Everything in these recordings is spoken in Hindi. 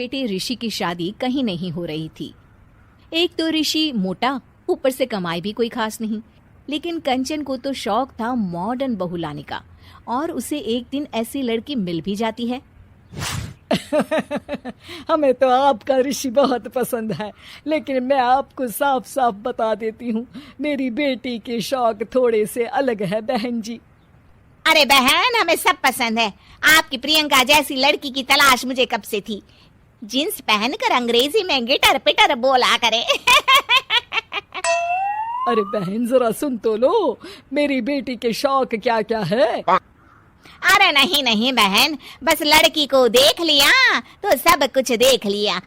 बेटे ऋषि की शादी कहीं नहीं हो रही थी। एक तो ऋषि मोटा, ऊपर से कमाई भी कोई खास नहीं, लेकिन कंचन को तो शौक था मॉडर्न बहू लाने का, और उसे एक दिन ऐसी लड़की मिल भी जाती है। हमें तो आपका ऋषि बहुत पसंद है, लेकिन मैं आपको साफ साफ बता देती हूँ, मेरी बेटी के शौक थोड़े से अलग है बहन जी। अरे बहन, हमें सब पसंद है। आपकी प्रियंका जैसी लड़की की तलाश मुझे कब से थी, जींस पहनकर अंग्रेजी में गिटर पिटर बोला करे। अरे बहन जरा सुन तो लो, मेरी बेटी के शौक क्या क्या है। अरे नहीं नहीं बहन, बस लड़की को देख लिया तो सब कुछ देख लिया।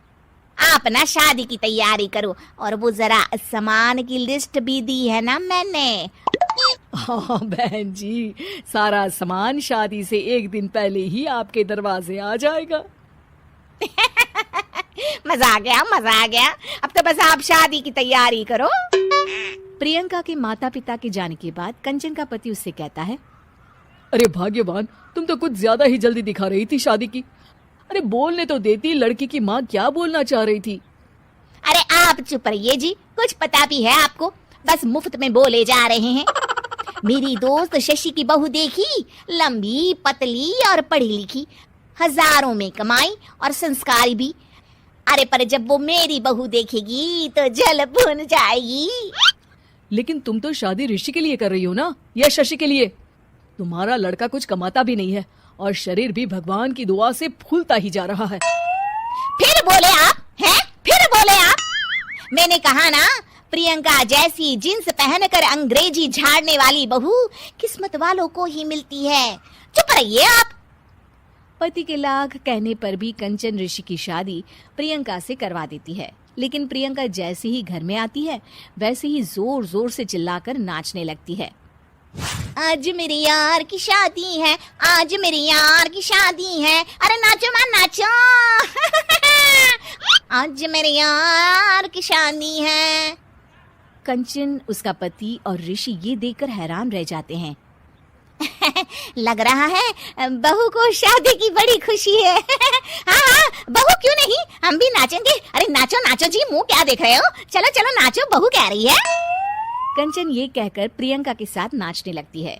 आप ना शादी की तैयारी करो, और वो जरा सामान की लिस्ट भी दी है ना मैंने। हाँ बहन जी, सारा सामान शादी से एक दिन पहले ही आपके दरवाजे आ जाएगा। मजा आ गया, मजा आ गया। अब तो बस आप शादी की तैयारी करो। प्रियंका के माता पिता के जाने के बाद कंचन का पति उससे कहता है, अरे भाग्यवान, तुम तो कुछ ज्यादा ही जल्दी दिखा रही थी शादी की। अरे बोलने तो देती, लड़की की माँ क्या बोलना चाह रही थी। अरे आप चुप रहिए जी, कुछ पता भी है आपको, बस मुफ्त में बोले जा रहे हैं। मेरी दोस्त शशि की बहू देखी, लंबी पतली और पढ़ी लिखी, हजारों में कमाई और संस्कारी भी। अरे पर जब वो मेरी बहू देखेगी तो जल भुन जाएगी। लेकिन तुम तो शादी ऋषि के लिए कर रही हो ना, या शशि के लिए? तुम्हारा लड़का कुछ कमाता भी नहीं है, और शरीर भी भगवान की दुआ से फूलता ही जा रहा है। फिर बोले आप हैं? फिर बोले आप? मैंने कहा ना, प्रियंका जैसी जींस पहनकर अंग्रेजी झाड़ने वाली बहू किस्मत वालों को ही मिलती है। चुप रहिए आप। पति के लाख कहने पर भी कंचन ऋषि की शादी प्रियंका से करवा देती है। लेकिन प्रियंका जैसे ही घर में आती है, वैसे ही जोर जोर से चिल्लाकर नाचने लगती है। आज मेरे यार की शादी है, आज मेरे यार की शादी है, अरे नाचो मां नाचो। आज मेरे यार की शादी है। कंचन, उसका पति और ऋषि ये देखकर हैरान रह जाते हैं। लग रहा है बहू को शादी की बड़ी खुशी है। हाँ हाँ, बहू क्यों नहीं, हम भी नाचेंगे। अरे नाचो नाचो जी, मुंह क्या देख रहे हो, चलो चलो नाचो, बहू कह रही है। कंचन ये कहकर प्रियंका के साथ नाचने लगती है।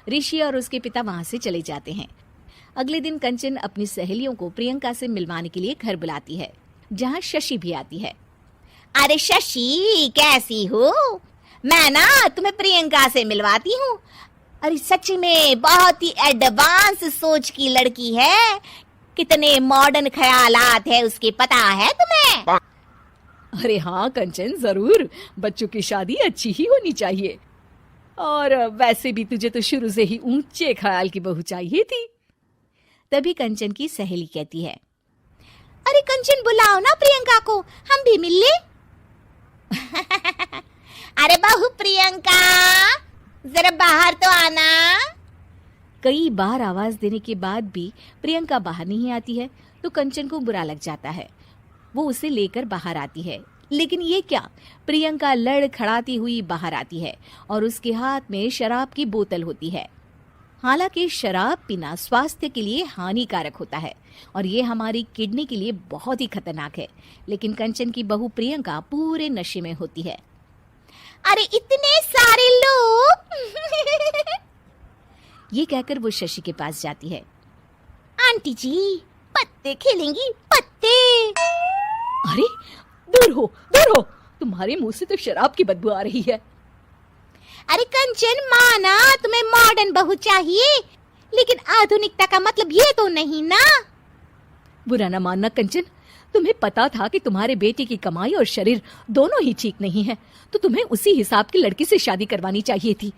ऋषि और उसके पिता वहां से चले जाते हैं। अगले दिन कंचन अपनी सहेलियों को प्रियंका से मिलवाने के लिए घर बुलाती है, जहां शशि भी आती है। अरे शशि, कैसी हो? मैं ना तुम्हें प्रियंका से मिलवाती हूँ। अरे सच में बहुत ही एडवांस सोच की लड़की है, कितने मॉडर्न ख्यालात है उसके, पता है तुम्हें? अरे हाँ कंचन, जरूर, बच्चों की शादी अच्छी ही होनी चाहिए, और वैसे भी तुझे तो शुरू से ही ऊंचे ख्याल की बहू चाहिए थी। तभी कंचन की सहेली कहती है, अरे कंचन बुलाओ ना प्रियंका को, हम भी मिल ले। अरे बहू प्रियंका, जरा बाहर तो आना। कई बार आवाज देने के बाद भी प्रियंका बाहर नहीं आती है, तो कंचन को बुरा लग जाता है। वो उसे लेकर बाहर आती है, लेकिन ये क्या, प्रियंका लड़खड़ाती हुई बाहर आती है और उसके हाथ में शराब की बोतल होती है। हालांकि शराब पीना स्वास्थ्य के लिए हानिकारक होता है और ये हमारी किडनी के लिए बहुत ही खतरनाक है, लेकिन कंचन की बहू प्रियंका पूरे नशे में होती है। अरे इतने सारे लोग। ये कहकर वो शशि के पास जाती है। आंटी जी, पत्ते खेलेंगी, पत्ते। अरे दूर हो, दूर हो, तुम्हारे मुंह से तो शराब की बदबू आ रही है। अरे कंचन, माना तुम्हें मॉडर्न बहू चाहिए, लेकिन आधुनिकता का मतलब ये तो नहीं ना। बुरा ना मानना कंचन, तुम्हें पता था कि तुम्हारे बेटे की कमाई और शरीर दोनों ही ठीक नहीं है, तो तुम्हें उसी हिसाब की लड़की से शादी करवानी चाहिए थी।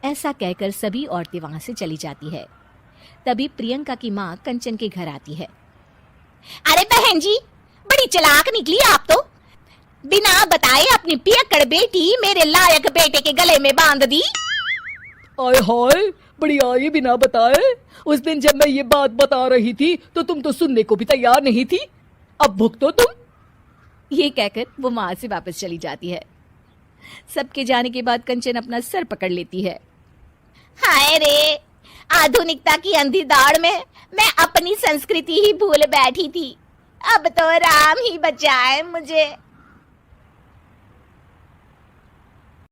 ऐसा कहकर सभी औरतें वहां से चली जाती है। तभी प्रियंका की माँ कंचन के घर आती है। अरे बहन जी, बड़ी चालाक निकली आप तो, बिना बताए अपनी पियक्कड़ बेटी मेरे लायक बेटे के गले में बांध दी। आय हाय, बड़ी आई बिना बताए। उस दिन जब मैं ये बात बता रही थी तो तुम तो सुनने को भी तैयार नहीं थी, अब भुगतो तुम। ये कहकर वो वहां से वापस चली जाती है। सबके जाने के बाद कंचन अपना सर पकड़ लेती है। हाय रे, आधुनिकता की अंधी दौड़ में मैं अपनी संस्कृति ही भूल बैठी थी। अब तो राम ही बचाए मुझे।